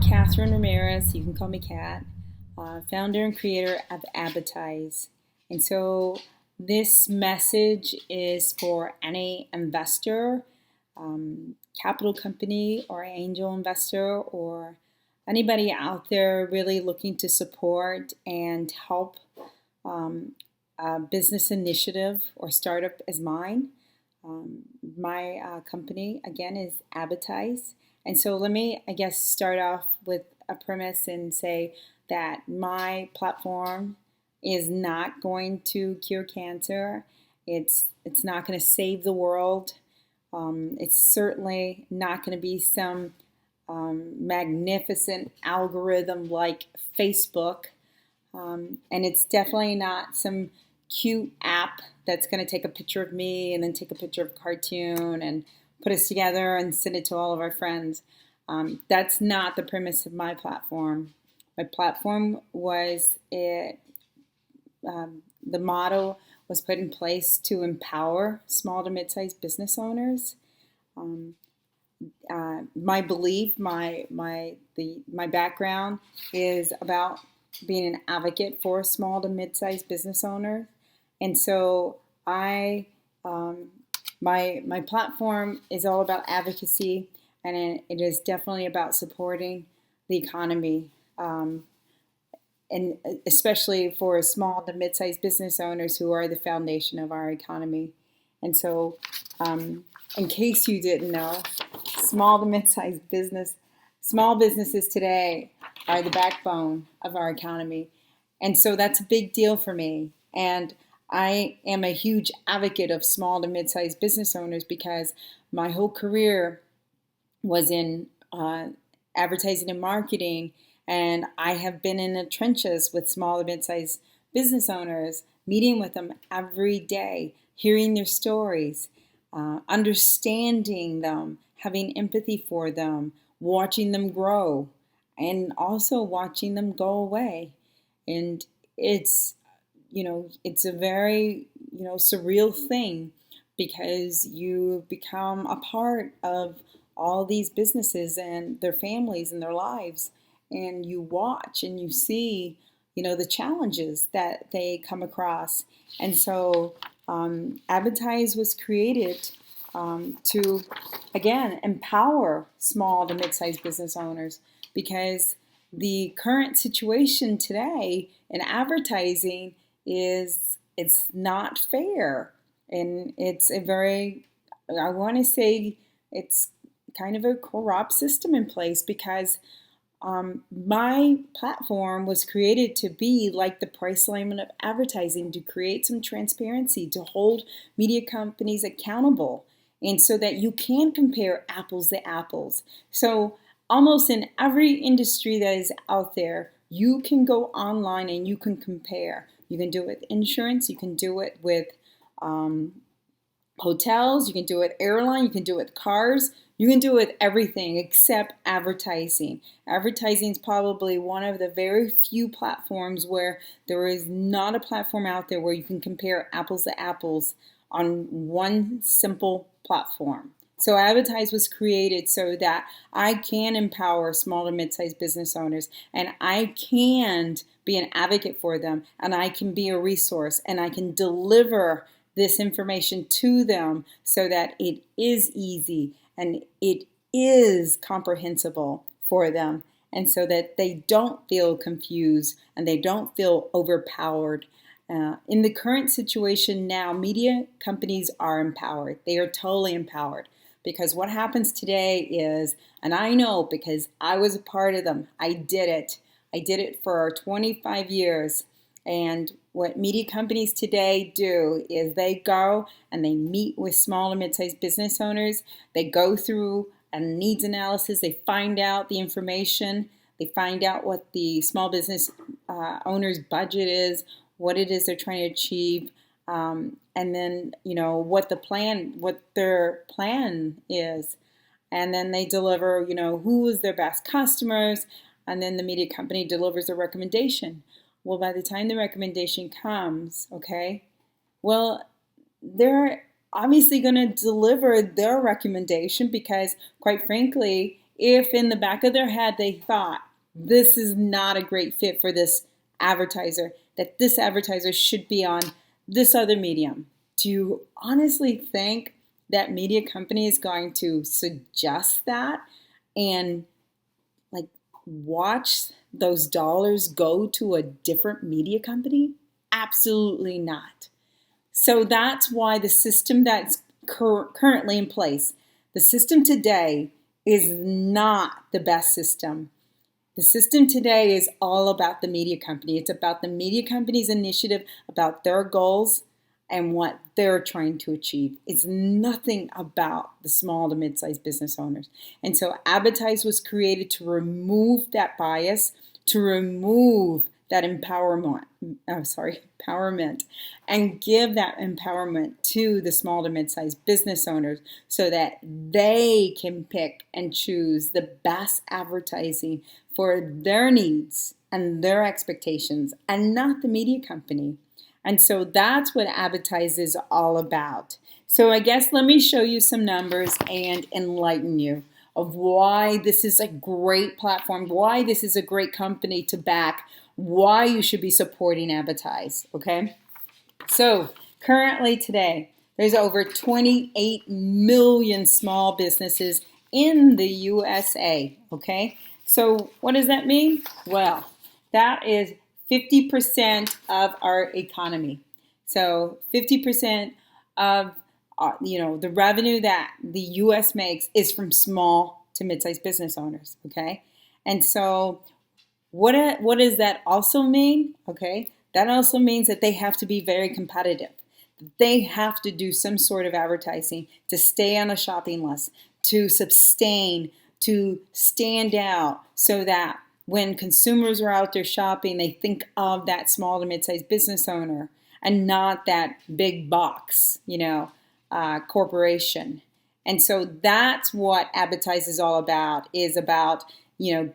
Catherine Ramirez, you can call me Kat, founder and creator of adBidtise. And so this message is for any investor, capital company, or angel investor, or anybody out there really looking to support and help a business initiative or startup as mine. My company, again, is adBidtise. And so let me, start off with a premise and say that my platform is not going to cure cancer. It's not going to save the world. It's certainly not going to be some magnificent algorithm like Facebook. And it's definitely not some cute app that's going to take a picture of me and then take a picture of a cartoon and put us together and send it to all of our friends. That's not the premise of my platform. My platform was the motto was put in place to empower small to mid-sized business owners. My belief, my background is about being an advocate for small to mid-sized business owners, and so my platform is all about advocacy, and it is definitely about supporting the economy, and especially for small to mid-sized business owners who are the foundation of our economy. And so, in case you didn't know, small businesses today are the backbone of our economy. And so that's a big deal for me. And I am a huge advocate of small to mid-sized business owners because my whole career was in advertising and marketing, and I have been in the trenches with small to mid-sized business owners, meeting with them every day, hearing their stories, understanding them, having empathy for them, watching them grow, and also watching them go away. And it's a very surreal thing because you become a part of all these businesses and their families and their lives, and you watch and you see the challenges that they come across. And so adBidtise was created to, again, empower small to mid-sized business owners, because the current situation today in advertising is it's not fair, and it's a very, I want to say, it's kind of a corrupt system in place, because my platform was created to be like the price alignment of advertising, to create some transparency, to hold media companies accountable, and so that you can compare apples to apples. So almost in every industry that is out there, you can go online and you can compare. You can do it with insurance, you can do it with hotels, you can do it with airline, you can do it with cars, you can do it with everything except advertising. Advertising is probably one of the very few platforms where there is not a platform out there where you can compare apples to apples on one simple platform. So adBidtise was created so that I can empower small to mid-sized business owners, and I can be an advocate for them, and I can be a resource, and I can deliver this information to them so that it is easy and it is comprehensible for them, and so that they don't feel confused and they don't feel overpowered. In the current situation now, media companies are empowered. They are totally empowered, because what happens today is, and I know because I was a part of them, I did it. I did it for 25 years. And what media companies today do is they go and they meet with small and mid-sized business owners. They go through a needs analysis. They find out the information. They find out what the small business owner's budget is, what it is they're trying to achieve, and then what their plan is, and then they deliver who is their best customers, and then the media company delivers a recommendation. Well, by the time the recommendation comes, well, they're obviously going to deliver their recommendation, because quite frankly, if in the back of their head they thought this is not a great fit for this advertiser, that this advertiser should be on this other medium, do you honestly think that media company is going to suggest that and like watch those dollars go to a different media company? Absolutely not. So that's why the system that's currently in place, the system today, is not the best system. The system today is all about the media company. It's about the media company's initiative, about their goals and what they're trying to achieve. It's nothing about the small to mid-sized business owners. And so adBidtise was created to remove that bias, to remove that empowerment, and give that empowerment to the small to mid-sized business owners so that they can pick and choose the best advertising for their needs and their expectations, and not the media company. And so that's what adBidtise is all about. So I guess let me show you some numbers and enlighten you of why this is a great platform, why this is a great company to back, why you should be supporting adBidtise, okay? So currently today, there's over 28 million small businesses in the USA, okay? So what does that mean? Well, that is 50% of our economy. So 50% of the revenue that the U.S. makes is from small to mid-sized business owners, okay? And so what does that also mean? Okay, that also means that they have to be very competitive. They have to do some sort of advertising to stay on a shopping list, to sustain, to stand out, so that when consumers are out there shopping, they think of that small to mid-sized business owner and not that big box, corporation. And so that's what adBidtise is all about,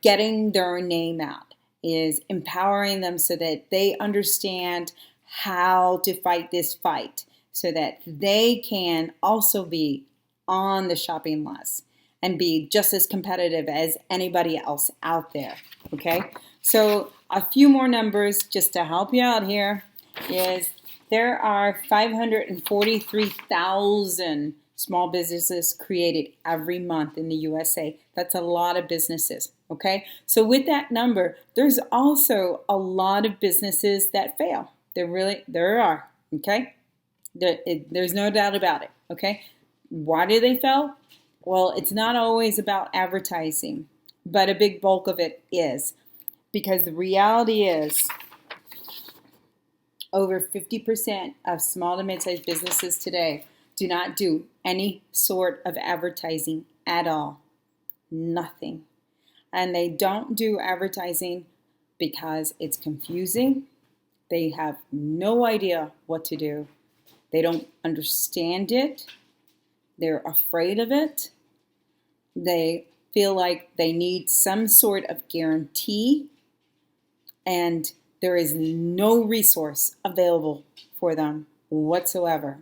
getting their name out, is empowering them so that they understand how to fight this fight so that they can also be on the shopping list and be just as competitive as anybody else out there, okay? So a few more numbers just to help you out here is there are 543,000 small businesses created every month in the USA. That's a lot of businesses, okay? So with that number, there's also a lot of businesses that fail. There are, okay? There's no doubt about it, okay? Why do they fail? Well, it's not always about advertising, but a big bulk of it is. Because the reality is, over 50% of small to mid-sized businesses today do not do any sort of advertising at all. Nothing. And they don't do advertising because it's confusing. They have no idea what to do. They don't understand it. They're afraid of it. They feel like they need some sort of guarantee, and there is no resource available for them whatsoever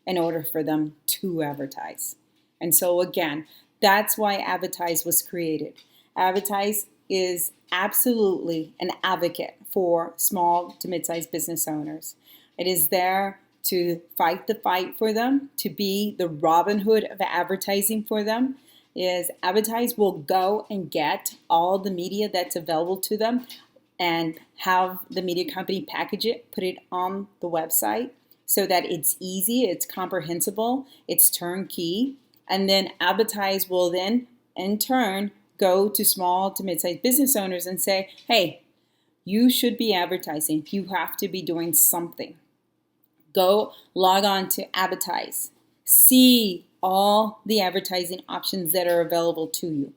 in order for them to advertise. And so again, that's why adBidtise was created. adBidtise is absolutely an advocate for small to mid-sized business owners. It is there to fight the fight for them, to be the Robin Hood of advertising for them. Is adBidtise will go and get all the media that's available to them and have the media company package it, put it on the website so that it's easy, it's comprehensible, it's turnkey. And then adBidtise will then, in turn, go to small to mid-sized business owners and say, hey, you should be advertising. You have to be doing something. Go log on to adBidtise. See all the advertising options that are available to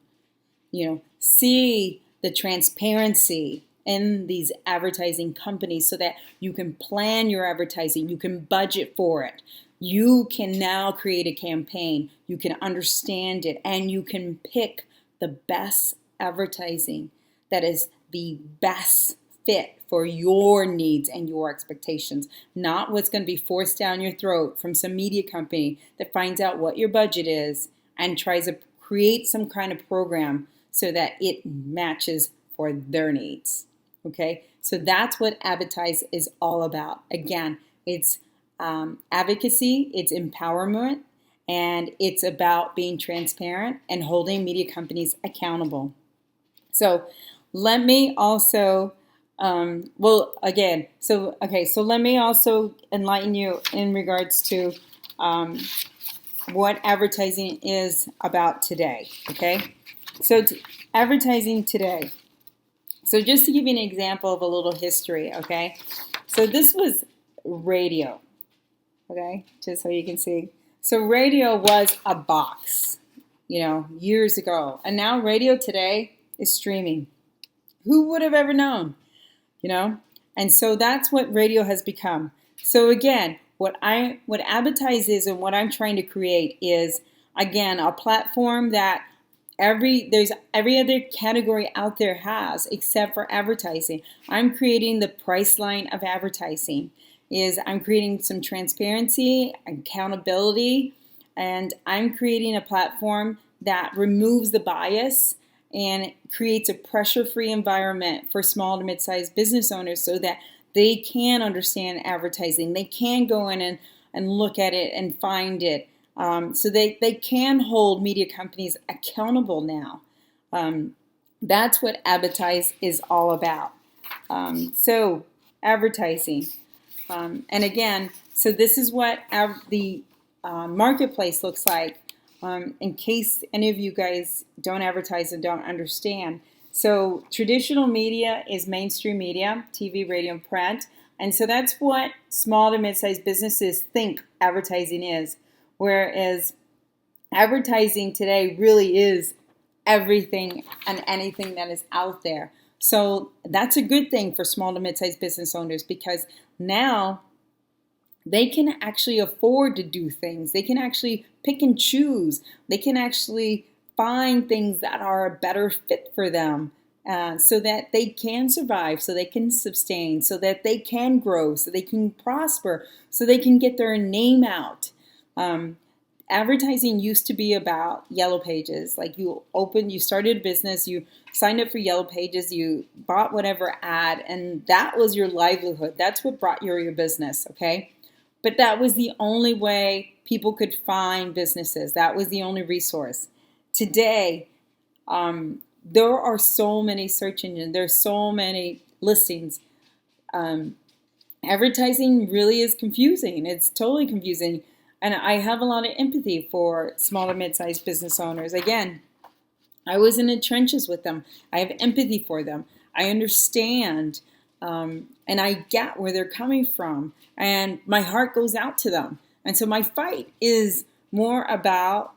you. See the transparency in these advertising companies so that you can plan your advertising, you can budget for it. You can now create a campaign, you can understand it, and you can pick the best advertising that is the best fit for your needs and your expectations, not what's going to be forced down your throat from some media company that finds out what your budget is and tries to create some kind of program so that it matches for their needs. Okay, so that's what adBidtise is all about. Again, it's advocacy, it's empowerment, and it's about being transparent and holding media companies accountable. So let me also, so let me also enlighten you in regards to what advertising is about today, okay? So advertising today. So just to give you an example of a little history, okay? So this was radio, okay? Just so you can see. So radio was a box, years ago. And now radio today is streaming. Who would have ever known, And so that's what radio has become. So again, what adBidtise is and what I'm trying to create is, again, a platform that every other category out there has, except for advertising. I'm creating the price line of advertising. I'm creating some transparency, accountability, and I'm creating a platform that removes the bias and creates a pressure-free environment for small to mid-sized business owners so that they can understand advertising. They can go in and look at it and find it. So they can hold media companies accountable now. That's what adBidtise is all about. So advertising. And again, so this is what the marketplace looks like. In case any of you guys don't advertise and don't understand. So traditional media is mainstream media, TV, radio, and print. And so that's what small to mid-sized businesses think advertising is. Whereas advertising today really is everything and anything that is out there. So that's a good thing for small to mid-sized business owners, because now they can actually afford to do things. They can actually pick and choose. They can actually find things that are a better fit for them, so that they can survive, so they can sustain, so that they can grow, so they can prosper, so they can get their name out. Advertising used to be about yellow pages. Like you started a business, you signed up for yellow pages, you bought whatever ad, and that was your livelihood. That's what brought you your business, okay? But that was the only way people could find businesses. That was the only resource. Today, there are so many search engines. There's so many listings. Advertising really is confusing. It's totally confusing. And I have a lot of empathy for small and mid-sized business owners. Again, I was in the trenches with them. I have empathy for them. I understand, and I get where they're coming from. And my heart goes out to them. And so my fight is more about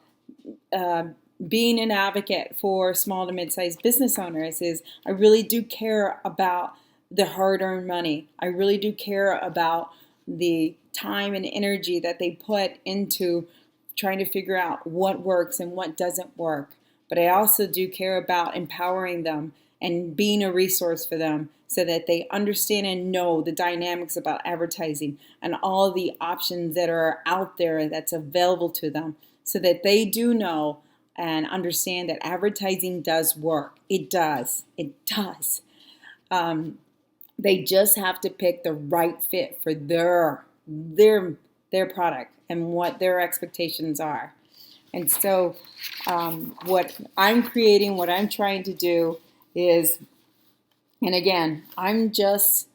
being an advocate for small to mid-sized business owners. I really do care about the hard-earned money. I really do care about the time and energy that they put into trying to figure out what works and what doesn't work. But I also do care about empowering them and being a resource for them so that they understand and know the dynamics about advertising and all the options that are out there that's available to them, so that they do know and understand that advertising does work. It does. It does. They just have to pick the right fit for their product and what their expectations are. And so what I'm creating, what I'm trying to do is, and again, I'm just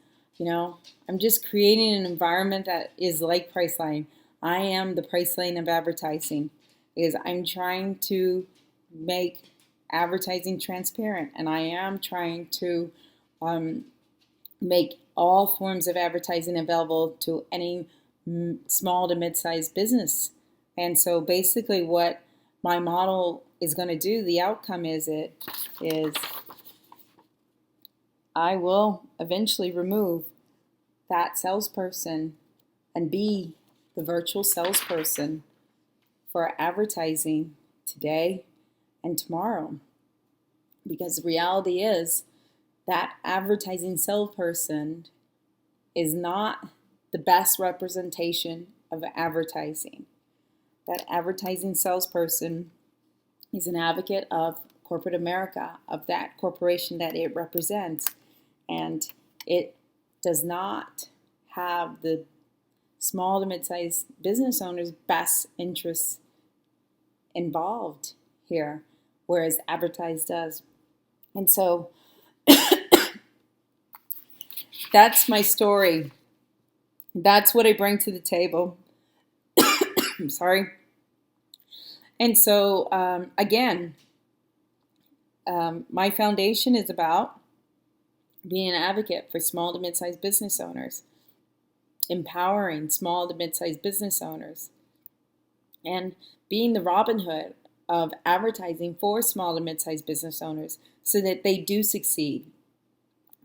creating an environment that is like Priceline. I am the Priceline of advertising. I'm trying to make advertising transparent, and I am trying to make all forms of advertising available to any small to mid-sized business. And so basically what my model is going to do, the outcome is I will eventually remove that salesperson and be the virtual salesperson for advertising today and tomorrow. Because the reality is that advertising salesperson is not the best representation of advertising. That advertising salesperson He's an advocate of corporate America, of that corporation that it represents. And it does not have the small to mid-sized business owners' best interests involved here, whereas advertise does. And so that's my story. That's what I bring to the table. I'm sorry. And so, again, my foundation is about being an advocate for small to mid-sized business owners, empowering small to mid-sized business owners, and being the Robin Hood of advertising for small to mid-sized business owners so that they do succeed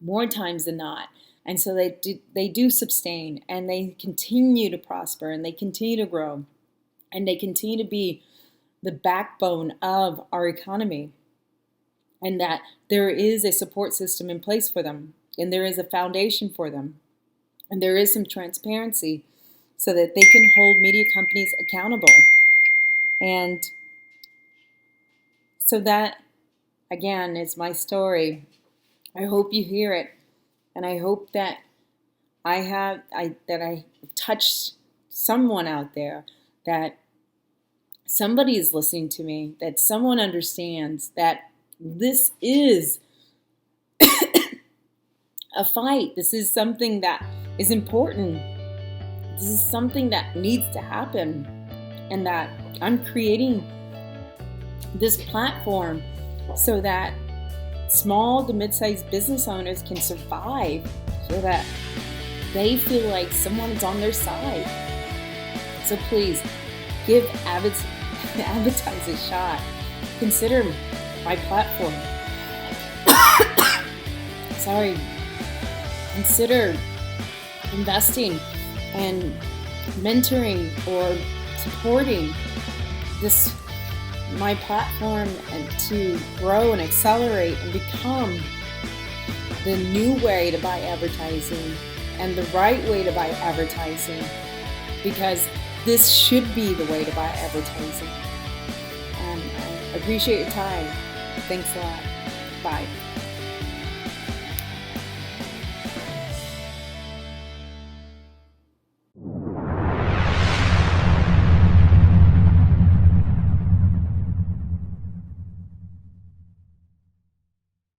more times than not. And so they do sustain, and they continue to prosper, and they continue to grow, and they continue to be the backbone of our economy, and that there is a support system in place for them, and there is a foundation for them, and there is some transparency so that they can hold media companies accountable. And so that, again, is my story. I hope you hear it, and I hope that I touched someone out there, that somebody is listening to me, that someone understands that this is a fight. This is something that is important. This is something that needs to happen, and that I'm creating this platform so that small to mid-sized business owners can survive, so that they feel like someone's on their side. So please give advertise a shot. Consider my platform. Sorry. Consider investing and mentoring or supporting my platform, and to grow and accelerate and become the new way to buy advertising and the right way to buy advertising, because this should be the way to buy advertising. I appreciate your time. Thanks a lot. Bye.